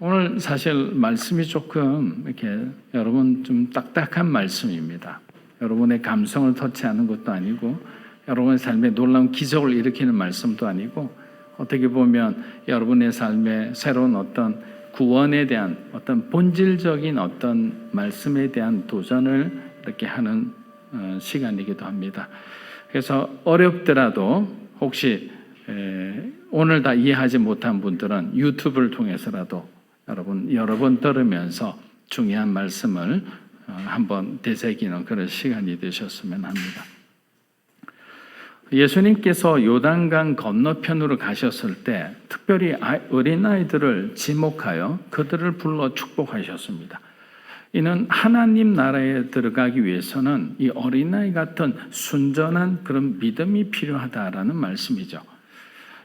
오늘 사실 말씀이 조금 이렇게 여러분 좀 딱딱한 말씀입니다. 여러분의 감성을 터치하는 것도 아니고 여러분의 삶에 놀라운 기적을 일으키는 말씀도 아니고 어떻게 보면 여러분의 삶에 새로운 어떤 구원에 대한 어떤 본질적인 어떤 말씀에 대한 도전을 이렇게 하는 시간이기도 합니다. 그래서 어렵더라도 혹시 오늘 다 이해하지 못한 분들은 유튜브를 통해서라도 여러분 여러 번 들으면서 중요한 말씀을 한번 되새기는 그런 시간이 되셨으면 합니다. 예수님께서 요단강 건너편으로 가셨을 때 특별히 어린아이들을 지목하여 그들을 불러 축복하셨습니다. 이는 하나님 나라에 들어가기 위해서는 이 어린아이 같은 순전한 그런 믿음이 필요하다라는 말씀이죠.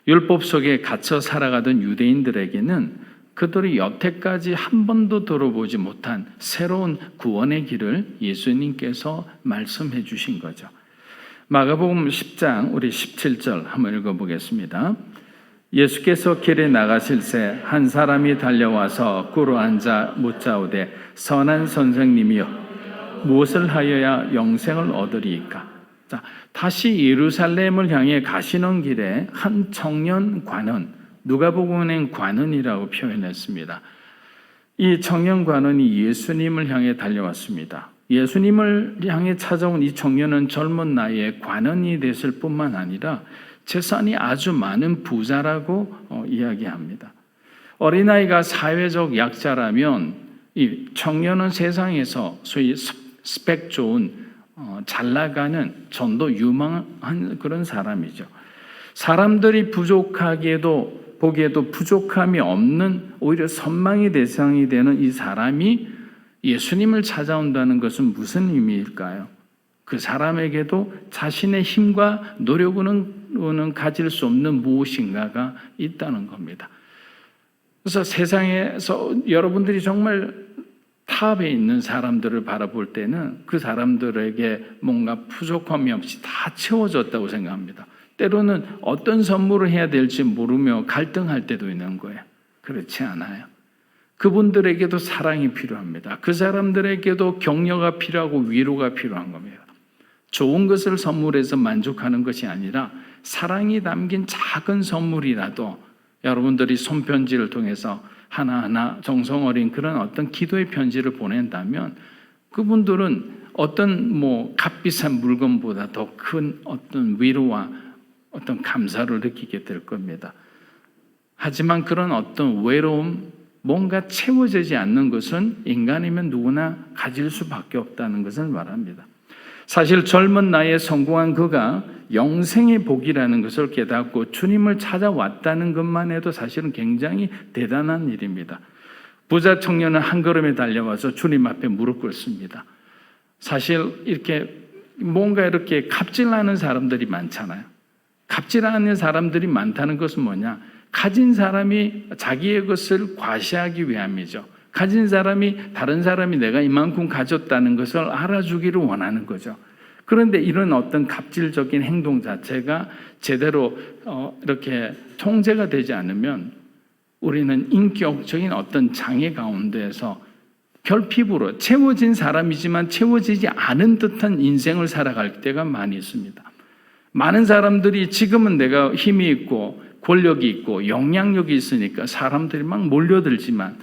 율법 속에 갇혀 살아가던 유대인들에게는 그들이 여태까지 한 번도 들어보지 못한 새로운 구원의 길을 예수님께서 말씀해 주신 거죠. 마가복음 10장 우리 17절 한번 읽어보겠습니다. 예수께서 길에 나가실새 한 사람이 달려와서 꿇어 앉아 묻자오되 선한 선생님이여 무엇을 하여야 영생을 얻으리이까? 자, 다시 예루살렘을 향해 가시는 길에 한 청년 관원, 누가복음엔 관원이라고 표현했습니다. 이 청년 관원이 예수님을 향해 달려왔습니다. 예수님을 향해 찾아온 이 청년은 젊은 나이에 관원이 됐을 뿐만 아니라 재산이 아주 많은 부자라고 이야기합니다. 어린아이가 사회적 약자라면 이 청년은 세상에서 소위 스펙 좋은 잘 나가는 전도 유망한 그런 사람이죠. 사람들이 보기에도 부족함이 없는 오히려 선망의 대상이 되는 이 사람이 예수님을 찾아온다는 것은 무슨 의미일까요? 그 사람에게도 자신의 힘과 노력으로는 가질 수 없는 무엇인가가 있다는 겁니다. 그래서 세상에서 여러분들이 정말 탑에 있는 사람들을 바라볼 때는 그 사람들에게 뭔가 부족함이 없이 다 채워졌다고 생각합니다. 때로는 어떤 선물을 해야 될지 모르며 갈등할 때도 있는 거예요. 그렇지 않아요. 그분들에게도 사랑이 필요합니다. 그 사람들에게도 격려가 필요하고 위로가 필요한 겁니다. 좋은 것을 선물해서 만족하는 것이 아니라 사랑이 담긴 작은 선물이라도 여러분들이 손편지를 통해서 하나하나 정성 어린 그런 어떤 기도의 편지를 보낸다면 그분들은 어떤 값비싼 물건보다 더 큰 어떤 위로와 어떤 감사를 느끼게 될 겁니다. 하지만 그런 어떤 외로움, 뭔가 채워지지 않는 것은 인간이면 누구나 가질 수밖에 없다는 것을 말합니다. 사실 젊은 나이에 성공한 그가 영생의 복이라는 것을 깨닫고 주님을 찾아왔다는 것만 해도 사실은 굉장히 대단한 일입니다. 부자 청년은 한 걸음에 달려와서 주님 앞에 무릎 꿇습니다. 사실 뭔가 이렇게 갑질하는 사람들이 많잖아요. 갑질하는 사람들이 많다는 것은 뭐냐? 가진 사람이 자기의 것을 과시하기 위함이죠. 가진 사람이 다른 사람이 내가 이만큼 가졌다는 것을 알아주기를 원하는 거죠. 그런데 이런 어떤 갑질적인 행동 자체가 제대로 이렇게 통제가 되지 않으면 우리는 인격적인 어떤 장애 가운데에서 결핍으로 채워진 사람이지만 채워지지 않은 듯한 인생을 살아갈 때가 많이 있습니다. 많은 사람들이 지금은 내가 힘이 있고 권력이 있고 영향력이 있으니까 사람들이 막 몰려들지만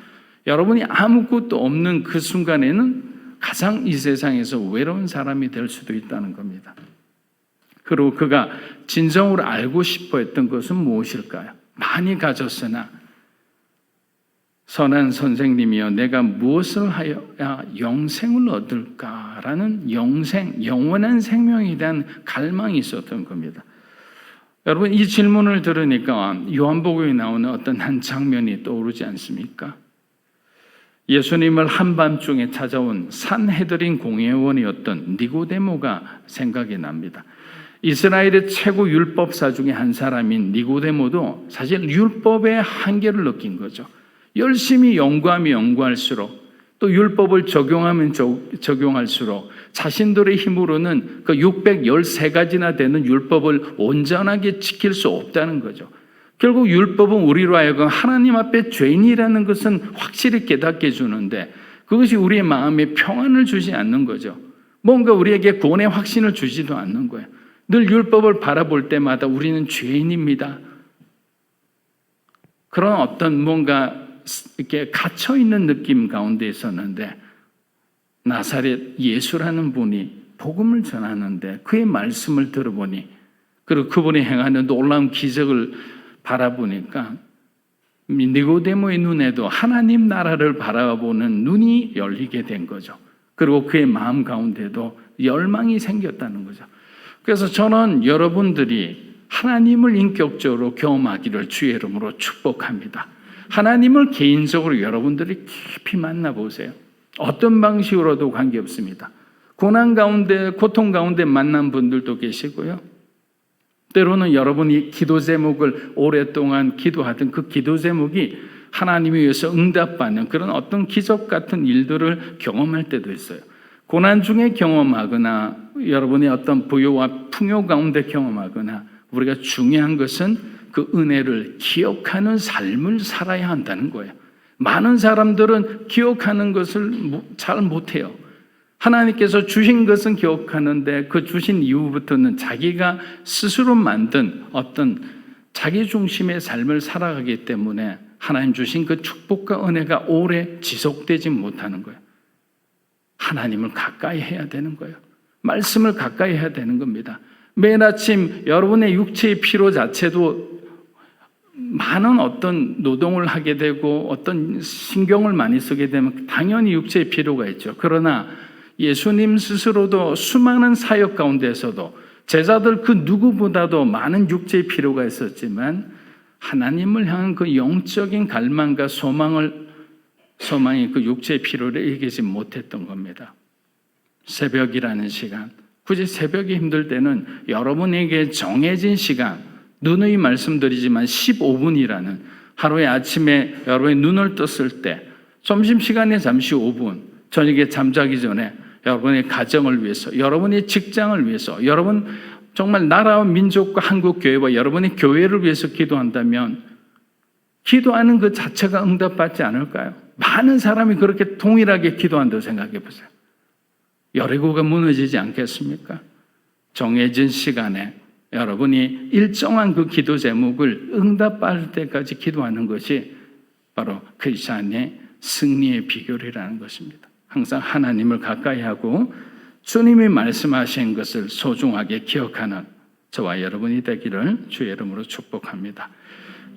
여러분이 아무것도 없는 그 순간에는 가장 이 세상에서 외로운 사람이 될 수도 있다는 겁니다. 그리고 그가 진정으로 알고 싶어 했던 것은 무엇일까요? 많이 가졌으나 선한 선생님이여 내가 무엇을 하여야 영생을 얻을까라는 영원한 생명에 대한 갈망이 있었던 겁니다. 여러분 이 질문을 들으니까 요한복음에 나오는 어떤 한 장면이 떠오르지 않습니까? 예수님을 한밤중에 찾아온 산헤드린 공회원이었던 니고데모가 생각이 납니다. 이스라엘의 최고 율법사 중에 한 사람인 니고데모도 사실 율법의 한계를 느낀 거죠. 열심히 연구할수록 또 율법을 적용하면 적용할수록 자신들의 힘으로는 그 613가지나 되는 율법을 온전하게 지킬 수 없다는 거죠. 결국 율법은 우리로 하여금 하나님 앞에 죄인이라는 것은 확실히 깨닫게 해주는데 그것이 우리의 마음에 평안을 주지 않는 거죠. 뭔가 우리에게 구원의 확신을 주지도 않는 거예요. 늘 율법을 바라볼 때마다 우리는 죄인입니다. 그런 어떤 뭔가 이렇게 갇혀있는 느낌 가운데 있었는데 나사렛 예수라는 분이 복음을 전하는데 그의 말씀을 들어보니 그리고 그분이 행하는 놀라운 기적을 바라보니까 니고데모의 눈에도 하나님 나라를 바라보는 눈이 열리게 된 거죠. 그리고 그의 마음 가운데도 열망이 생겼다는 거죠. 그래서 저는 여러분들이 하나님을 인격적으로 경험하기를 주의 이름으로 축복합니다. 하나님을 개인적으로 여러분들이 깊이 만나보세요. 어떤 방식으로도 관계없습니다. 고난 가운데, 고통 가운데 만난 분들도 계시고요. 때로는 여러분이 기도 제목을 오랫동안 기도하던 그 기도 제목이 하나님에 의해서 응답받는 그런 어떤 기적 같은 일들을 경험할 때도 있어요. 고난 중에 경험하거나 여러분이 어떤 부요와 풍요 가운데 경험하거나 우리가 중요한 것은 그 은혜를 기억하는 삶을 살아야 한다는 거예요. 많은 사람들은 기억하는 것을 잘 못해요. 하나님께서 주신 것은 기억하는데 그 주신 이후부터는 자기가 스스로 만든 어떤 자기 중심의 삶을 살아가기 때문에 하나님 주신 그 축복과 은혜가 오래 지속되지 못하는 거예요. 하나님을 가까이 해야 되는 거예요. 말씀을 가까이 해야 되는 겁니다. 매일 아침 여러분의 육체의 피로 자체도 많은 어떤 노동을 하게 되고 어떤 신경을 많이 쓰게 되면 당연히 육체의 피로가 있죠. 그러나 예수님 스스로도 수많은 사역 가운데서도 제자들 그 누구보다도 많은 육체의 피로가 있었지만 하나님을 향한 그 영적인 갈망과 소망이 그 육체의 피로를 이기지 못했던 겁니다. 새벽이라는 시간, 굳이 새벽이 힘들 때는 여러분에게 정해진 시간, 누누이 말씀드리지만 15분이라는 하루의 아침에 여러분이 눈을 떴을 때 점심시간에 잠시 5분, 저녁에 잠자기 전에 여러분의 가정을 위해서, 여러분의 직장을 위해서, 여러분 정말 나라와 민족과 한국교회와 여러분의 교회를 위해서 기도한다면 기도하는 그 자체가 응답받지 않을까요? 많은 사람이 그렇게 동일하게 기도한다고 생각해 보세요. 여리고가 무너지지 않겠습니까? 정해진 시간에 여러분이 일정한 그 기도 제목을 응답받을 때까지 기도하는 것이 바로 크리스찬의 승리의 비결이라는 것입니다. 항상 하나님을 가까이 하고 주님이 말씀하신 것을 소중하게 기억하는 저와 여러분이 되기를 주의 이름으로 축복합니다.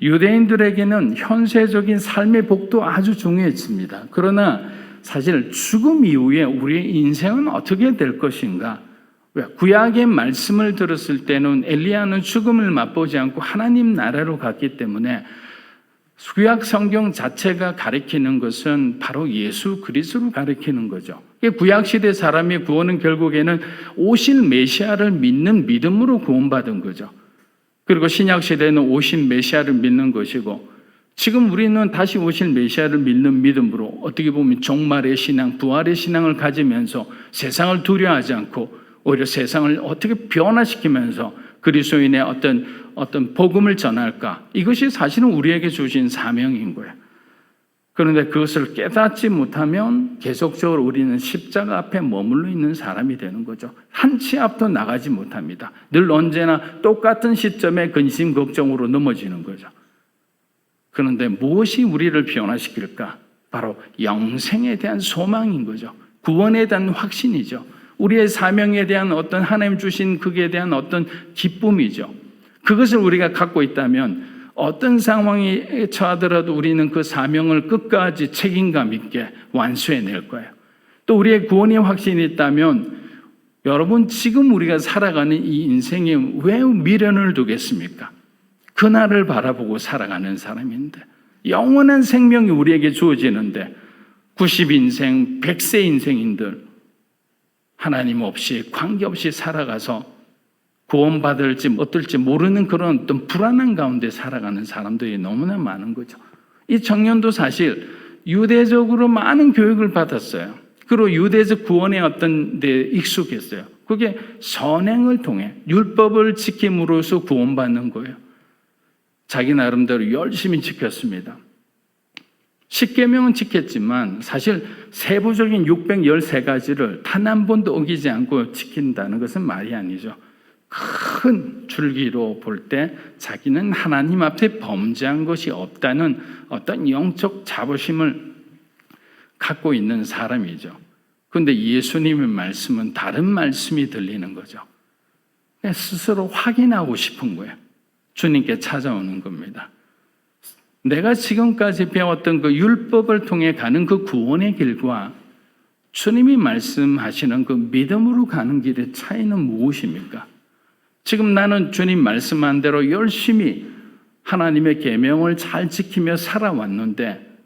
유대인들에게는 현세적인 삶의 복도 아주 중요했습니다. 그러나 사실 죽음 이후에 우리의 인생은 어떻게 될 것인가? 구약의 말씀을 들었을 때는 엘리야는 죽음을 맛보지 않고 하나님 나라로 갔기 때문에 구약 성경 자체가 가리키는 것은 바로 예수 그리스도를 가리키는 거죠. 구약 시대 사람의 구원은 결국에는 오실 메시아를 믿는 믿음으로 구원받은 거죠. 그리고 신약 시대는 오신 메시아를 믿는 것이고 지금 우리는 다시 오실 메시아를 믿는 믿음으로 어떻게 보면 종말의 신앙, 부활의 신앙을 가지면서 세상을 두려워하지 않고 오히려 세상을 어떻게 변화시키면서 그리스도인의 어떤 복음을 전할까? 이것이 사실은 우리에게 주신 사명인 거예요. 그런데 그것을 깨닫지 못하면 계속적으로 우리는 십자가 앞에 머물러 있는 사람이 되는 거죠. 한 치 앞도 나가지 못합니다. 늘 언제나 똑같은 시점에 근심 걱정으로 넘어지는 거죠. 그런데 무엇이 우리를 변화시킬까? 바로 영생에 대한 소망인 거죠. 구원에 대한 확신이죠. 우리의 사명에 대한 어떤 하나님 주신 그에 대한 어떤 기쁨이죠. 그것을 우리가 갖고 있다면 어떤 상황에 처하더라도 우리는 그 사명을 끝까지 책임감 있게 완수해낼 거예요. 또 우리의 구원의 확신이 있다면 여러분 지금 우리가 살아가는 이 인생에 왜 미련을 두겠습니까? 그날을 바라보고 살아가는 사람인데 영원한 생명이 우리에게 주어지는데 90인생, 100세 인생인들 하나님 없이 관계없이 살아가서 구원받을지 어떨지 모르는 그런 어떤 불안한 가운데 살아가는 사람들이 너무나 많은 거죠. 이 청년도 사실 유대적으로 많은 교육을 받았어요. 그리고 유대적 구원의 어떤 데 익숙했어요. 그게 선행을 통해 율법을 지킴으로써 구원받는 거예요. 자기 나름대로 열심히 지켰습니다. 10계명은 지켰지만 사실 세부적인 613가지를 단 한 번도 어기지 않고 지킨다는 것은 말이 아니죠. 큰 줄기로 볼 때 자기는 하나님 앞에 범죄한 것이 없다는 어떤 영적 자부심을 갖고 있는 사람이죠. 그런데 예수님의 말씀은 다른 말씀이 들리는 거죠. 스스로 확인하고 싶은 거예요. 주님께 찾아오는 겁니다. 내가 지금까지 배웠던 그 율법을 통해 가는 그 구원의 길과 주님이 말씀하시는 그 믿음으로 가는 길의 차이는 무엇입니까? 지금 나는 주님 말씀한 대로 열심히 하나님의 계명을 잘 지키며 살아왔는데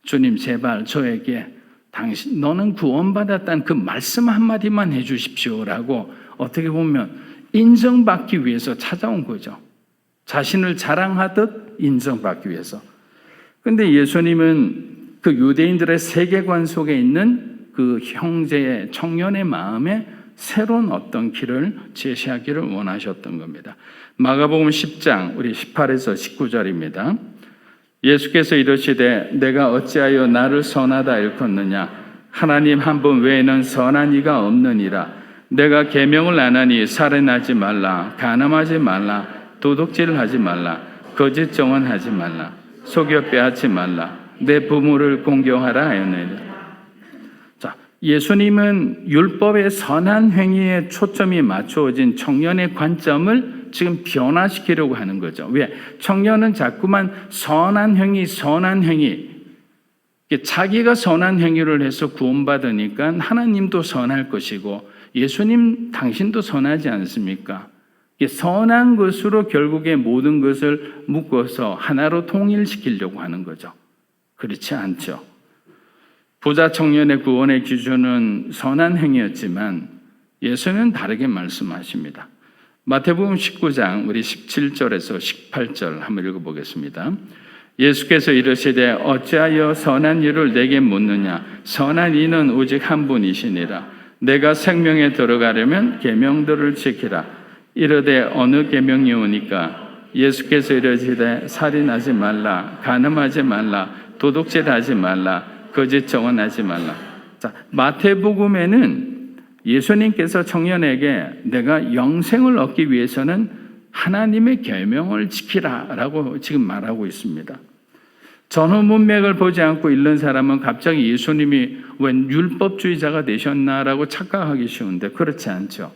주님 제발 저에게 당신 너는 구원받았다는 그 말씀 한마디만 해주십시오라고 어떻게 보면 인정받기 위해서 찾아온 거죠. 자신을 자랑하듯 인정받기 위해서. 그런데 예수님은 그 유대인들의 세계관 속에 있는 그 형제의 청년의 마음에 새로운 어떤 길을 제시하기를 원하셨던 겁니다. 마가복음 10장 우리 18에서 19절입니다. 예수께서 이르시되 내가 어찌하여 나를 선하다 일컫느냐 하나님 한 분 외에는 선한 이가 없느니라. 내가 계명을 안 하니 살인하지 말라, 간음하지 말라, 도둑질하지 말라, 거짓 증언하지 말라, 속여 빼앗지 말라, 내 부모를 공경하라 하였느니라. 자, 예수님은 율법의 선한 행위에 초점이 맞추어진 청년의 관점을 지금 변화시키려고 하는 거죠. 왜? 청년은 자꾸만 선한 행위, 선한 행위. 자기가 선한 행위를 해서 구원받으니까 하나님도 선할 것이고 예수님 당신도 선하지 않습니까? 선한 것으로 결국에 모든 것을 묶어서 하나로 통일시키려고 하는 거죠. 그렇지 않죠. 부자 청년의 구원의 기준은 선한 행위였지만 예수는 다르게 말씀하십니다. 마태복음 19장 우리 17절에서 18절 한번 읽어보겠습니다. 예수께서 이르시되 어찌하여 선한 일을 내게 묻느냐 선한 이는 오직 한 분이시니라. 내가 생명에 들어가려면 계명들을 지키라. 이르되 어느 계명이 오니까 예수께서 이르시되 살인하지 말라, 간음하지 말라, 도둑질하지 말라, 거짓 증언하지 말라. 자, 마태복음에는 예수님께서 청년에게 내가 영생을 얻기 위해서는 하나님의 계명을 지키라라고 지금 말하고 있습니다. 전후 문맥을 보지 않고 읽는 사람은 갑자기 예수님이 웬 율법주의자가 되셨나라고 착각하기 쉬운데 그렇지 않죠.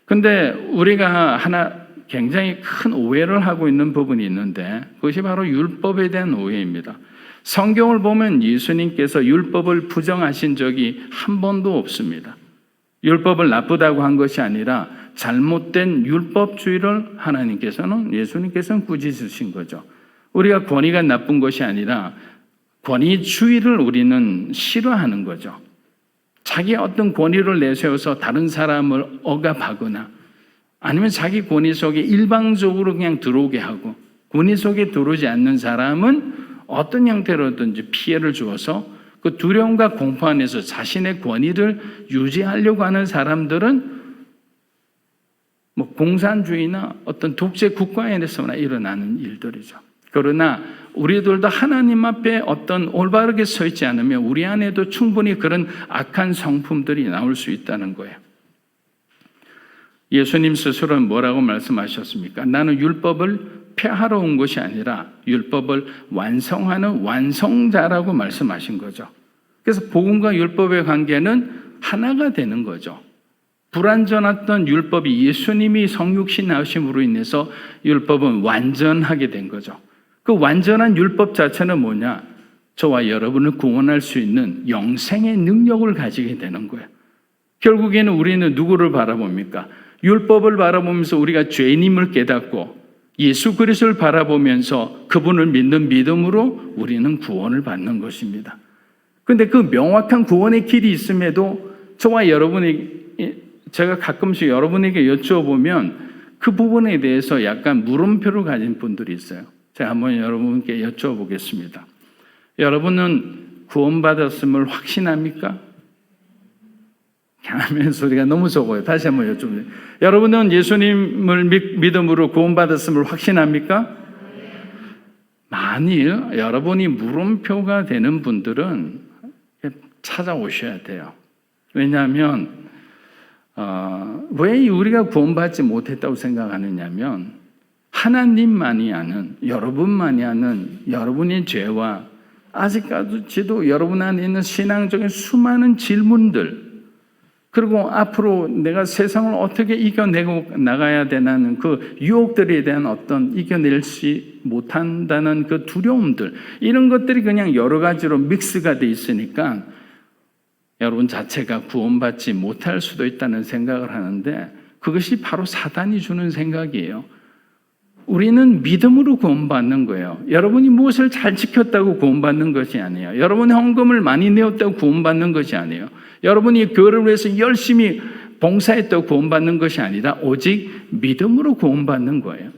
근데 우리가 하나 굉장히 큰 오해를 하고 있는 부분이 있는데 그것이 바로 율법에 대한 오해입니다. 성경을 보면 예수님께서 율법을 부정하신 적이 한 번도 없습니다. 율법을 나쁘다고 한 것이 아니라 잘못된 율법주의를 예수님께서는 꾸짖으신 거죠. 우리가 권위가 나쁜 것이 아니라 권위주의를 우리는 싫어하는 거죠. 자기 어떤 권위를 내세워서 다른 사람을 억압하거나 아니면 자기 권위 속에 일방적으로 그냥 들어오게 하고 권위 속에 들어오지 않는 사람은 어떤 형태로든지 피해를 주어서 그 두려움과 공포 안에서 자신의 권위를 유지하려고 하는 사람들은 공산주의나 어떤 독재 국가에서나 일어나는 일들이죠. 그러나 우리들도 하나님 앞에 어떤 올바르게 서 있지 않으면 우리 안에도 충분히 그런 악한 성품들이 나올 수 있다는 거예요. 예수님 스스로는 뭐라고 말씀하셨습니까? 나는 율법을 폐하러 온 것이 아니라 율법을 완성하는 완성자라고 말씀하신 거죠. 그래서 복음과 율법의 관계는 하나가 되는 거죠. 불완전했던 율법이 예수님이 성육신 나오심으로 인해서 율법은 완전하게 된 거죠. 그 완전한 율법 자체는 뭐냐? 저와 여러분을 구원할 수 있는 영생의 능력을 가지게 되는 거예요. 결국에는 우리는 누구를 바라봅니까? 율법을 바라보면서 우리가 죄인임을 깨닫고 예수 그리스도를 바라보면서 그분을 믿는 믿음으로 우리는 구원을 받는 것입니다. 그런데 그 명확한 구원의 길이 있음에도 저와 제가 가끔씩 여러분에게 여쭤보면 그 부분에 대해서 약간 물음표를 가진 분들이 있어요. 제가 한번 여러분께 여쭤보겠습니다. 여러분은 구원받았음을 확신합니까? 아멘 소리가 너무 적어요. 다시 한번 여쭤보세요. 여러분은 예수님을 믿음으로 구원받았음을 확신합니까? 만일 여러분이 물음표가 되는 분들은 찾아오셔야 돼요. 왜냐하면 왜 우리가 구원받지 못했다고 생각하느냐면 하나님만이 아는, 여러분만이 아는 여러분의 죄와 아직까지도 여러분 안에 있는 신앙적인 수많은 질문들, 그리고 앞으로 내가 세상을 어떻게 이겨내고 나가야 되는 그 유혹들에 대한 어떤 이겨낼지 못한다는 그 두려움들, 이런 것들이 그냥 여러 가지로 믹스가 돼 있으니까 여러분 자체가 구원받지 못할 수도 있다는 생각을 하는데, 그것이 바로 사단이 주는 생각이에요. 우리는 믿음으로 구원받는 거예요. 여러분이 무엇을 잘 지켰다고 구원받는 것이 아니에요. 여러분이 헌금을 많이 내었다고 구원받는 것이 아니에요. 여러분이 교회를 위해서 열심히 봉사했다고 구원받는 것이 아니라 오직 믿음으로 구원받는 거예요.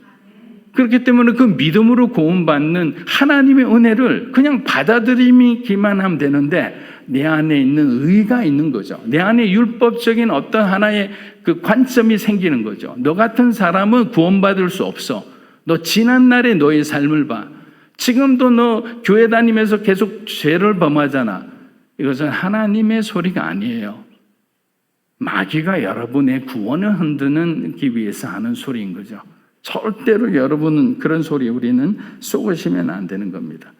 그렇기 때문에 그 믿음으로 구원받는 하나님의 은혜를 그냥 받아들이기만 하면 되는데, 내 안에 있는 의가 있는 거죠. 내 안에 율법적인 어떤 하나의 그 관점이 생기는 거죠. 너 같은 사람은 구원받을 수 없어. 너 지난날의 너의 삶을 봐. 지금도 너 교회 다니면서 계속 죄를 범하잖아. 이것은 하나님의 소리가 아니에요. 마귀가 여러분의 구원을 흔드기 위해서 하는 소리인 거죠. 절대로 여러분은 그런 소리에 우리는 속으시면 안 되는 겁니다.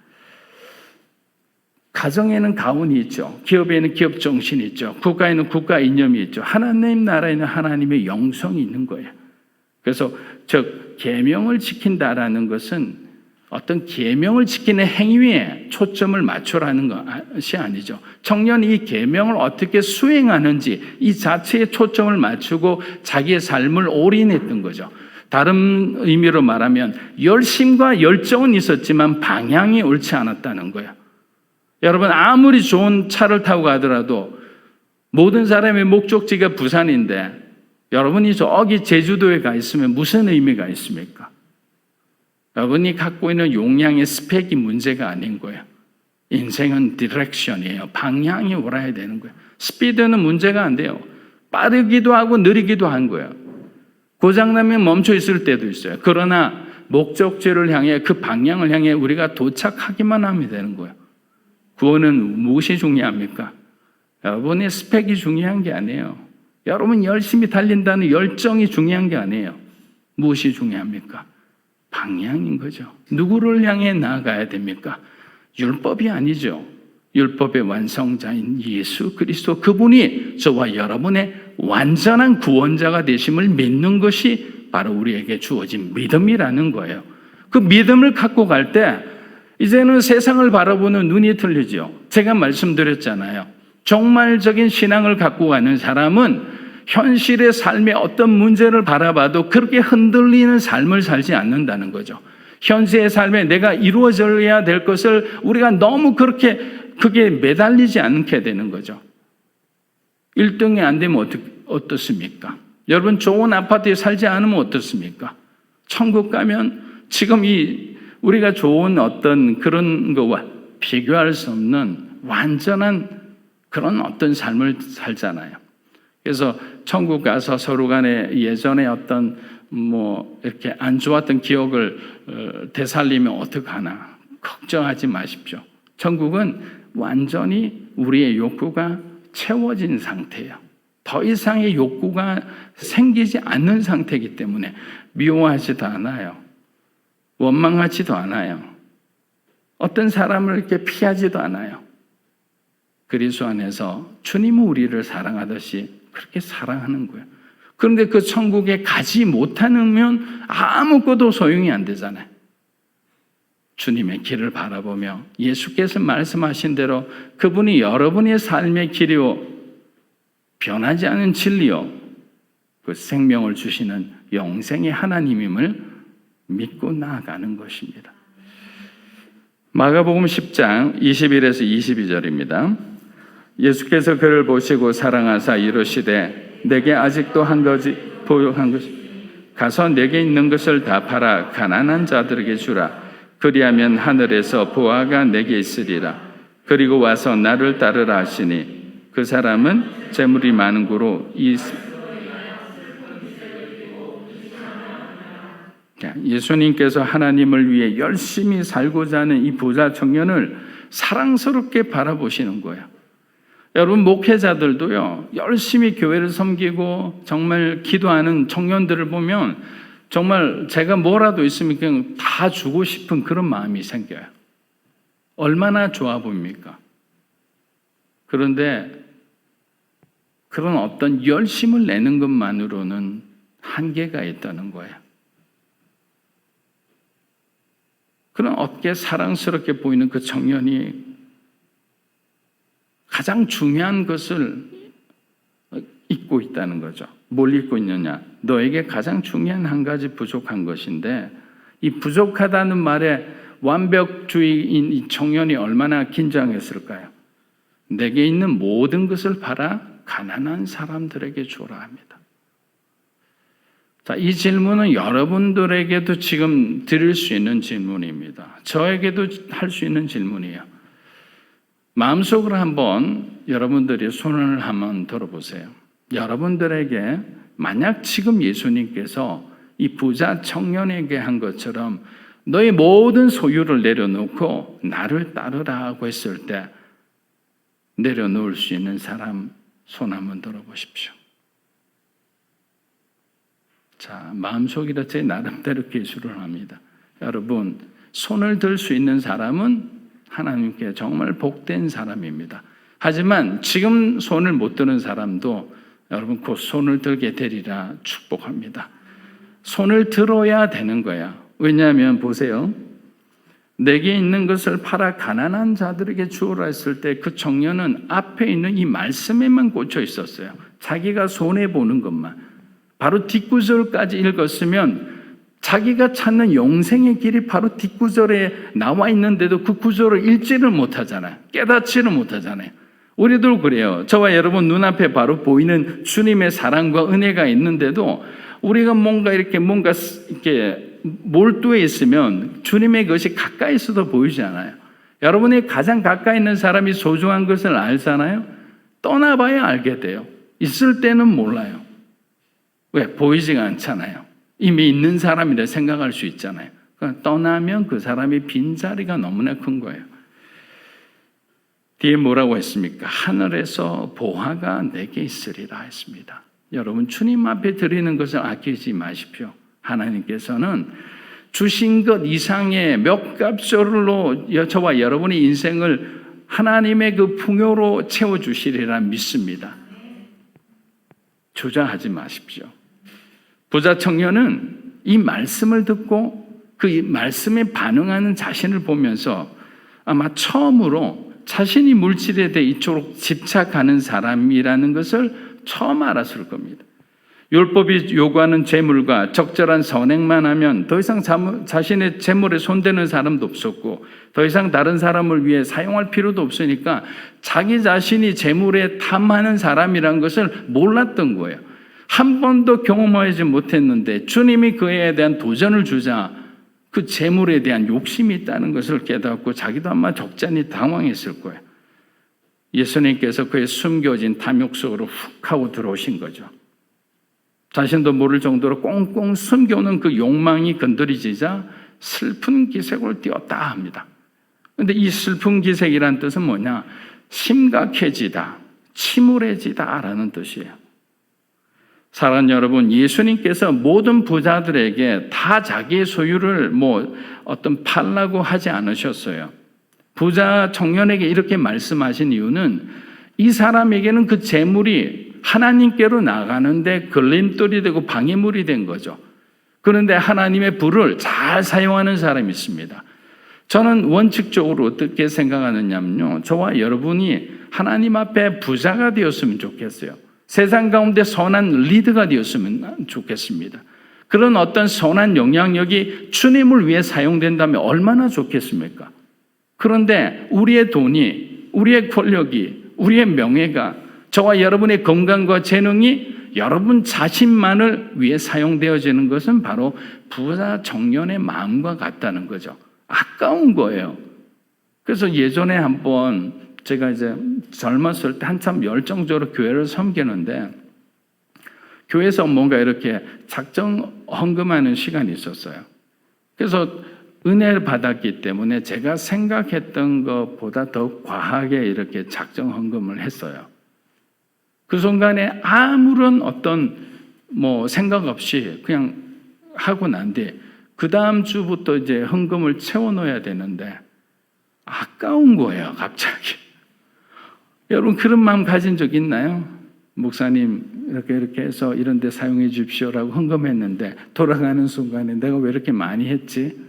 가정에는 가훈이 있죠. 기업에는 기업 정신이 있죠. 국가에는 국가 이념이 있죠. 하나님 나라에는 하나님의 영성이 있는 거예요. 그래서 즉 계명을 지킨다라는 것은 어떤 계명을 지키는 행위에 초점을 맞추라는 것이 아니죠. 청년이 이 계명을 어떻게 수행하는지 이 자체에 초점을 맞추고 자기의 삶을 올인했던 거죠. 다른 의미로 말하면 열심과 열정은 있었지만 방향이 옳지 않았다는 거예요. 여러분, 아무리 좋은 차를 타고 가더라도 모든 사람의 목적지가 부산인데 여러분이 저기 제주도에 가 있으면 무슨 의미가 있습니까? 여러분이 갖고 있는 용량의 스펙이 문제가 아닌 거예요. 인생은 디렉션이에요. 방향이 옳아야 되는 거예요. 스피드는 문제가 안 돼요. 빠르기도 하고 느리기도 한 거예요. 고장나면 멈춰 있을 때도 있어요. 그러나 목적지를 향해, 그 방향을 향해 우리가 도착하기만 하면 되는 거예요. 구원은 무엇이 중요합니까? 여러분의 스펙이 중요한 게 아니에요. 여러분 열심히 달린다는 열정이 중요한 게 아니에요. 무엇이 중요합니까? 방향인 거죠. 누구를 향해 나아가야 됩니까? 율법이 아니죠. 율법의 완성자인 예수 그리스도, 그분이 저와 여러분의 완전한 구원자가 되심을 믿는 것이 바로 우리에게 주어진 믿음이라는 거예요. 그 믿음을 갖고 갈 때 이제는 세상을 바라보는 눈이 틀리죠. 제가 말씀드렸잖아요. 종말적인 신앙을 갖고 가는 사람은 현실의 삶의 어떤 문제를 바라봐도 그렇게 흔들리는 삶을 살지 않는다는 거죠. 현재의 삶에 내가 이루어져야 될 것을 우리가 너무 그게 매달리지 않게 되는 거죠. 1등이 안 되면 어떻습니까? 여러분, 좋은 아파트에 살지 않으면 어떻습니까? 천국 가면 지금 우리가 좋은 어떤 그런 거와 비교할 수 없는 완전한 그런 어떤 삶을 살잖아요. 그래서 천국 가서 서로 간에 예전에 어떤 이렇게 안 좋았던 기억을 되살리면 어떡하나 걱정하지 마십시오. 천국은 완전히 우리의 욕구가 채워진 상태예요. 더 이상의 욕구가 생기지 않는 상태이기 때문에 미워하지도 않아요. 원망하지도 않아요. 어떤 사람을 이렇게 피하지도 않아요. 그리스도 안에서 주님은 우리를 사랑하듯이 그렇게 사랑하는 거예요. 그런데 그 천국에 가지 못하면 아무것도 소용이 안 되잖아요. 주님의 길을 바라보며 예수께서 말씀하신 대로 그분이 여러분의 삶의 길이요, 변하지 않은 진리요, 그 생명을 주시는 영생의 하나님임을 믿고 나아가는 것입니다. 마가복음 10장 21에서 22절입니다. 예수께서 그를 보시고 사랑하사 이르시되 내게 아직도 한 가지 보유한 것이 가서 내게 있는 것을 다 팔아 가난한 자들에게 주라. 그리하면 하늘에서 보화가 내게 있으리라. 그리고 와서 나를 따르라 하시니 그 사람은 재물이 많은 고로 이렇게 예수님께서 하나님을 위해 열심히 살고자 하는 이 부자 청년을 사랑스럽게 바라보시는 거예요. 여러분, 목회자들도요, 열심히 교회를 섬기고 정말 기도하는 청년들을 보면 정말 제가 뭐라도 있으면 그냥 다 주고 싶은 그런 마음이 생겨요. 얼마나 좋아 보입니까? 그런데 그런 어떤 열심을 내는 것만으로는 한계가 있다는 거예요. 그런 어깨 사랑스럽게 보이는 그 청년이 가장 중요한 것을 잊고 있다는 거죠. 뭘 잊고 있느냐? 너에게 가장 중요한 한 가지 부족한 것인데, 이 부족하다는 말에 완벽주의인 이 청년이 얼마나 긴장했을까요? 내게 있는 모든 것을 팔아 가난한 사람들에게 주라 합니다. 자, 이 질문은 여러분들에게도 지금 드릴 수 있는 질문입니다. 저에게도 할 수 있는 질문이에요. 마음속으로 한번 여러분들이 손을 한번 들어보세요. 여러분들에게 만약 지금 예수님께서 이 부자 청년에게 한 것처럼 너의 모든 소유를 내려놓고 나를 따르라고 했을 때 내려놓을 수 있는 사람 손 한번 들어보십시오. 자, 마음속이라 제 나름대로 기술을 합니다. 여러분, 손을 들 수 있는 사람은 하나님께 정말 복된 사람입니다. 하지만 지금 손을 못 드는 사람도 여러분 곧 손을 들게 되리라 축복합니다. 손을 들어야 되는 거야. 왜냐하면 보세요. 내게 있는 것을 팔아 가난한 자들에게 주어라 했을 때 그 청년은 앞에 있는 이 말씀에만 꽂혀 있었어요. 자기가 손해보는 것만. 바로 뒷구절까지 읽었으면 자기가 찾는 영생의 길이 바로 뒷구절에 나와 있는데도 그 구절을 읽지를 못하잖아요. 깨닫지를 못하잖아요. 우리도 그래요. 저와 여러분 눈앞에 바로 보이는 주님의 사랑과 은혜가 있는데도 우리가 뭔가 이렇게 몰두해 있으면 주님의 것이 가까이서도 보이지 않아요. 여러분이 가장 가까이 있는 사람이 소중한 것을 알잖아요. 떠나봐야 알게 돼요. 있을 때는 몰라요. 왜? 보이지가 않잖아요. 이미 있는 사람이라 생각할 수 있잖아요. 그러니까 떠나면 그 사람이 빈자리가 너무나 큰 거예요. 뒤에 뭐라고 했습니까? 하늘에서 보화가 내게 있으리라 했습니다. 여러분, 주님 앞에 드리는 것을 아끼지 마십시오. 하나님께서는 주신 것 이상의 몇 값절로 저와 여러분의 인생을 하나님의 그 풍요로 채워주시리라 믿습니다. 조장하지 마십시오. 부자 청년은 이 말씀을 듣고 그 말씀에 반응하는 자신을 보면서 아마 처음으로 자신이 물질에 대해 이쪽으로 집착하는 사람이라는 것을 처음 알았을 겁니다. 율법이 요구하는 재물과 적절한 선행만 하면 더 이상 자신의 재물에 손대는 사람도 없었고 더 이상 다른 사람을 위해 사용할 필요도 없으니까 자기 자신이 재물에 탐하는 사람이라는 것을 몰랐던 거예요. 한 번도 경험하지 못했는데 주님이 그에 대한 도전을 주자 그 재물에 대한 욕심이 있다는 것을 깨닫고 자기도 아마 적잖이 당황했을 거예요. 예수님께서 그의 숨겨진 탐욕 속으로 훅 하고 들어오신 거죠. 자신도 모를 정도로 꽁꽁 숨겨놓은 그 욕망이 건드리지자 슬픈 기색을 띄었다 합니다. 그런데 이 슬픈 기색이란 뜻은 뭐냐? 심각해지다, 침울해지다 라는 뜻이에요. 사랑하는 여러분, 예수님께서 모든 부자들에게 다 자기의 소유를 팔라고 하지 않으셨어요. 부자 청년에게 이렇게 말씀하신 이유는 이 사람에게는 그 재물이 하나님께로 나가는데 걸림돌이 되고 방해물이 된 거죠. 그런데 하나님의 불을 잘 사용하는 사람이 있습니다. 저는 원칙적으로 어떻게 생각하느냐면요. 저와 여러분이 하나님 앞에 부자가 되었으면 좋겠어요. 세상 가운데 선한 리더가 되었으면 좋겠습니다. 그런 어떤 선한 영향력이 주님을 위해 사용된다면 얼마나 좋겠습니까? 그런데 우리의 돈이, 우리의 권력이, 우리의 명예가, 저와 여러분의 건강과 재능이 여러분 자신만을 위해 사용되어지는 것은 바로 부자 청년의 마음과 같다는 거죠. 아까운 거예요. 그래서 예전에 한번 제가 이제 젊었을 때 한참 열정적으로 교회를 섬기는데 교회에서 뭔가 이렇게 작정 헌금하는 시간이 있었어요. 그래서 은혜를 받았기 때문에 제가 생각했던 것보다 더 과하게 이렇게 작정 헌금을 했어요. 그 순간에 아무런 어떤 생각 없이 그냥 하고 난 뒤에 그 다음 주부터 이제 헌금을 채워넣어야 되는데 아까운 거예요, 갑자기. 여러분 그런 마음 가진 적 있나요? 목사님 이렇게 해서 이런 데 사용해 주십시오라고 헌금했는데 돌아가는 순간에 내가 왜 이렇게 많이 했지?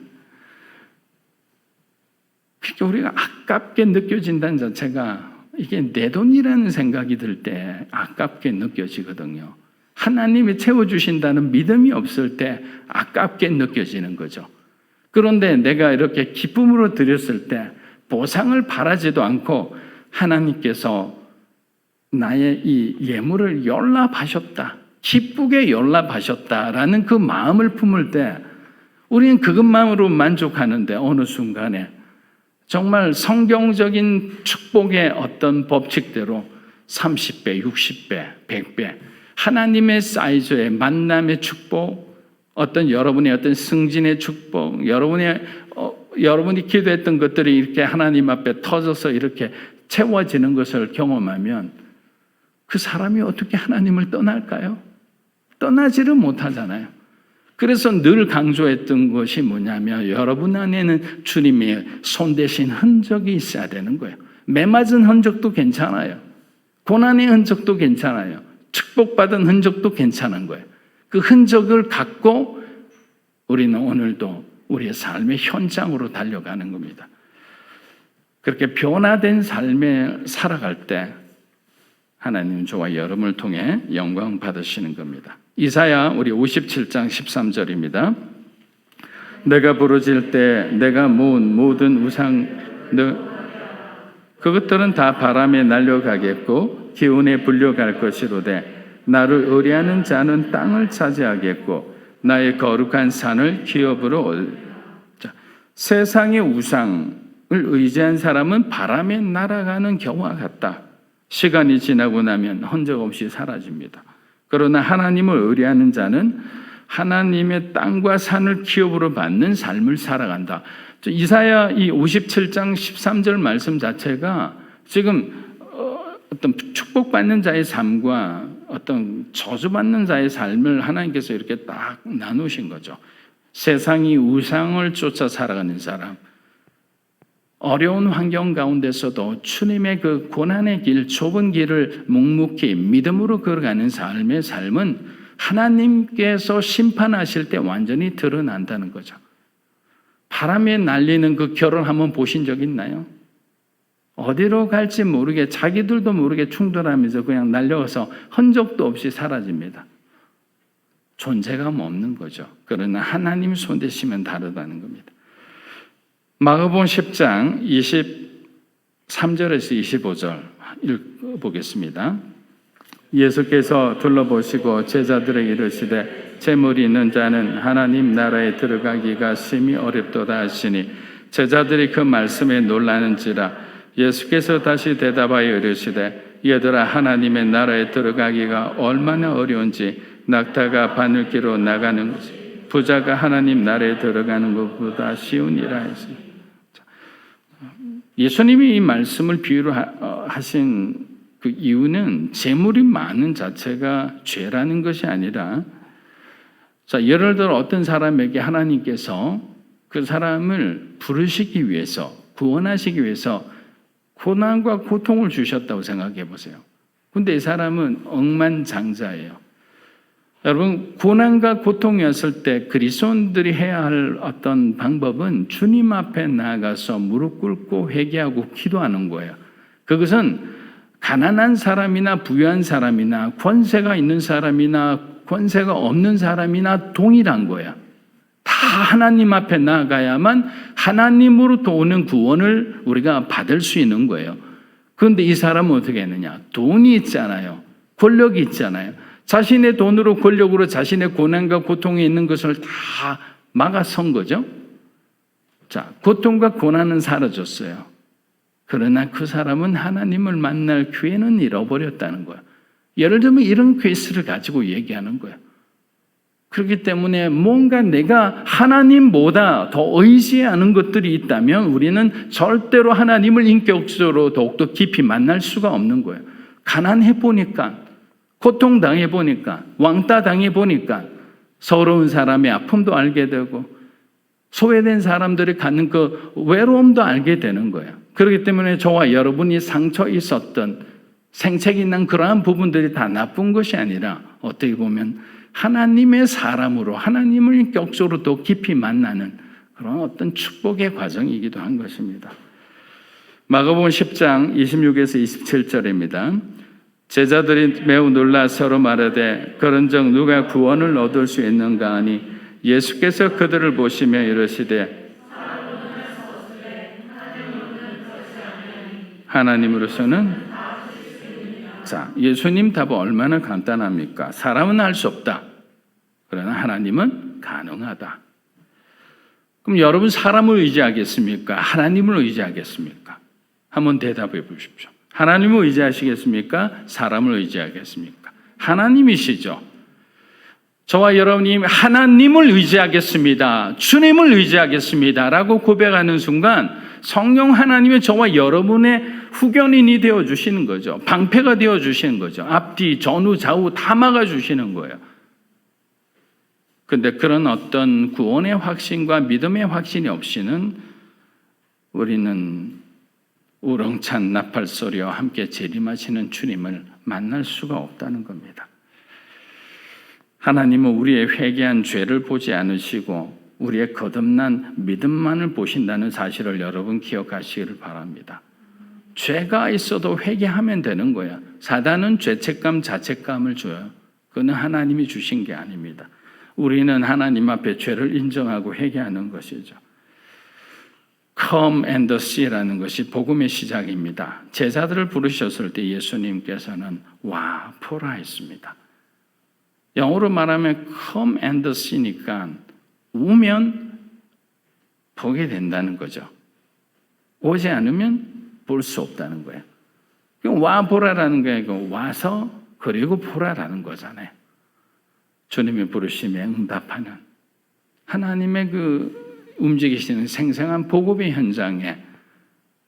그러니까 우리가 아깝게 느껴진다는 자체가 이게 내 돈이라는 생각이 들 때 아깝게 느껴지거든요. 하나님이 채워주신다는 믿음이 없을 때 아깝게 느껴지는 거죠. 그런데 내가 이렇게 기쁨으로 드렸을 때 보상을 바라지도 않고 하나님께서 나의 이 예물을 연락하셨다, 기쁘게 연락하셨다라는 그 마음을 품을 때 우리는 그것만으로 만족하는데 어느 순간에 정말 성경적인 축복의 어떤 법칙대로 30배, 60배, 100배 하나님의 사이즈의 만남의 축복, 어떤 여러분의 어떤 승진의 축복, 여러분이 기도했던 것들이 이렇게 하나님 앞에 터져서 이렇게 채워지는 것을 경험하면 그 사람이 어떻게 하나님을 떠날까요? 떠나지를 못하잖아요. 그래서 늘 강조했던 것이 뭐냐면 여러분 안에는 주님의 손대신 흔적이 있어야 되는 거예요. 매맞은 흔적도 괜찮아요. 고난의 흔적도 괜찮아요. 축복받은 흔적도 괜찮은 거예요. 그 흔적을 갖고 우리는 오늘도 우리의 삶의 현장으로 달려가는 겁니다. 그렇게 변화된 삶에 살아갈 때 하나님은 저와 여러분을 통해 영광 받으시는 겁니다. 이사야 우리 57장 13절입니다. 내가 부르짖을 때 내가 모은 모든 우상 그것들은 다 바람에 날려가겠고 기운에 불려갈 것이로되 나를 의뢰하는 자는 땅을 차지하겠고 나의 거룩한 산을 기업으로 세상의 우상을 의지한 사람은 바람에 날아가는 겨와 같다. 시간이 지나고 나면 흔적 없이 사라집니다. 그러나 하나님을 의뢰하는 자는 하나님의 땅과 산을 기업으로 받는 삶을 살아간다. 이사야 이 57장 13절 말씀 자체가 지금 어떤 축복받는 자의 삶과 어떤 저주받는 자의 삶을 하나님께서 이렇게 딱 나누신 거죠. 세상이 우상을 쫓아 살아가는 사람, 어려운 환경 가운데서도 주님의 그 고난의 길, 좁은 길을 묵묵히 믿음으로 걸어가는 삶의 삶은 하나님께서 심판하실 때 완전히 드러난다는 거죠. 바람에 날리는 그 결혼 한번 보신 적 있나요? 어디로 갈지 모르게 자기들도 모르게 충돌하면서 그냥 날려가서 흔적도 없이 사라집니다. 존재감 없는 거죠. 그러나 하나님 손대시면 다르다는 겁니다. 마가복음 10장 23절에서 25절 읽어보겠습니다. 예수께서 둘러보시고 제자들에게 이르시되 재물이 있는 자는 하나님 나라에 들어가기가 심히 어렵도다 하시니 제자들이 그 말씀에 놀라는지라. 예수께서 다시 대답하여 이르시되 얘들아 하나님의 나라에 들어가기가 얼마나 어려운지 낙타가 바늘기로 나가는 것이 부자가 하나님 나라에 들어가는 것보다 쉬우니라 했습니다. 예수님이 이 말씀을 비유로 하신 그 이유는 재물이 많은 자체가 죄라는 것이 아니라, 예를 들어 어떤 사람에게 하나님께서 그 사람을 부르시기 위해서, 구원하시기 위해서 고난과 고통을 주셨다고 생각해 보세요. 근데 이 사람은 억만장자예요. 여러분, 고난과 고통이었을 때 그리스도인들이 해야 할 어떤 방법은 주님 앞에 나아가서 무릎 꿇고 회개하고 기도하는 거예요. 그것은 가난한 사람이나 부유한 사람이나 권세가 있는 사람이나 권세가 없는 사람이나 동일한 거예요. 다 하나님 앞에 나아가야만 하나님으로부터 오는 구원을 우리가 받을 수 있는 거예요. 그런데 이 사람은 어떻게 했느냐? 돈이 있잖아요. 권력이 있잖아요. 자신의 돈으로 권력으로 자신의 고난과 고통에 있는 것을 다 막아선 거죠. 고통과 고난은 사라졌어요. 그러나 그 사람은 하나님을 만날 기회는 잃어버렸다는 거예요. 예를 들면 이런 케이스를 가지고 얘기하는 거예요. 그렇기 때문에 뭔가 내가 하나님보다 더 의지하는 것들이 있다면 우리는 절대로 하나님을 인격적으로 더욱더 깊이 만날 수가 없는 거예요. 가난해 보니까, 고통당해 보니까, 왕따 당해 보니까 서러운 사람의 아픔도 알게 되고 소외된 사람들이 갖는 그 외로움도 알게 되는 거예요. 그렇기 때문에 저와 여러분이 상처 있었던 생색이 난 그러한 부분들이 다 나쁜 것이 아니라 어떻게 보면 하나님의 사람으로 하나님을 인격적으로 더 깊이 만나는 그런 어떤 축복의 과정이기도 한 것입니다. 마가복음 10장 26에서 27절입니다. 제자들이 매우 놀라 서로 말하되 그런즉 누가 구원을 얻을 수 있는가 하니 예수께서 그들을 보시며 이르시되 하나님으로서는 자, 예수님 답은 얼마나 간단합니까? 사람은 할 수 없다. 그러나 하나님은 가능하다. 그럼 여러분 사람을 의지하겠습니까? 하나님을 의지하겠습니까? 한번 대답해 보십시오. 하나님을 의지하시겠습니까? 사람을 의지하겠습니까? 하나님이시죠. 저와 여러분이 하나님을 의지하겠습니다. 주님을 의지하겠습니다. 라고 고백하는 순간 성령 하나님의 저와 여러분의 후견인이 되어주시는 거죠. 방패가 되어주시는 거죠. 앞뒤, 전후, 좌우 다 막아주시는 거예요. 그런데 그런 어떤 구원의 확신과 믿음의 확신이 없이는 우리는 우렁찬 나팔 소리와 함께 재림하시는 주님을 만날 수가 없다는 겁니다. 하나님은 우리의 회개한 죄를 보지 않으시고 우리의 거듭난 믿음만을 보신다는 사실을 여러분 기억하시기를 바랍니다. 죄가 있어도 회개하면 되는 거야. 사단은 죄책감, 자책감을 줘요. 그건 하나님이 주신 게 아닙니다. 우리는 하나님 앞에 죄를 인정하고 회개하는 것이죠. Come and see라는 것이 복음의 시작입니다. 제자들을 부르셨을 때 예수님께서는 와 보라 했습니다. 영어로 말하면 come and see니까 오면 보게 된다는 거죠. 오지 않으면 볼 수 없다는 거예요. 와 보라라는 게 아니고 와서 그리고 보라라는 거잖아요. 주님이 부르심에 응답하는 하나님의 그 움직이시는 생생한 복음의 현장에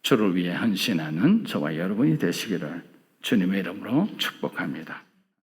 주를 위해 헌신하는 저와 여러분이 되시기를 주님의 이름으로 축복합니다.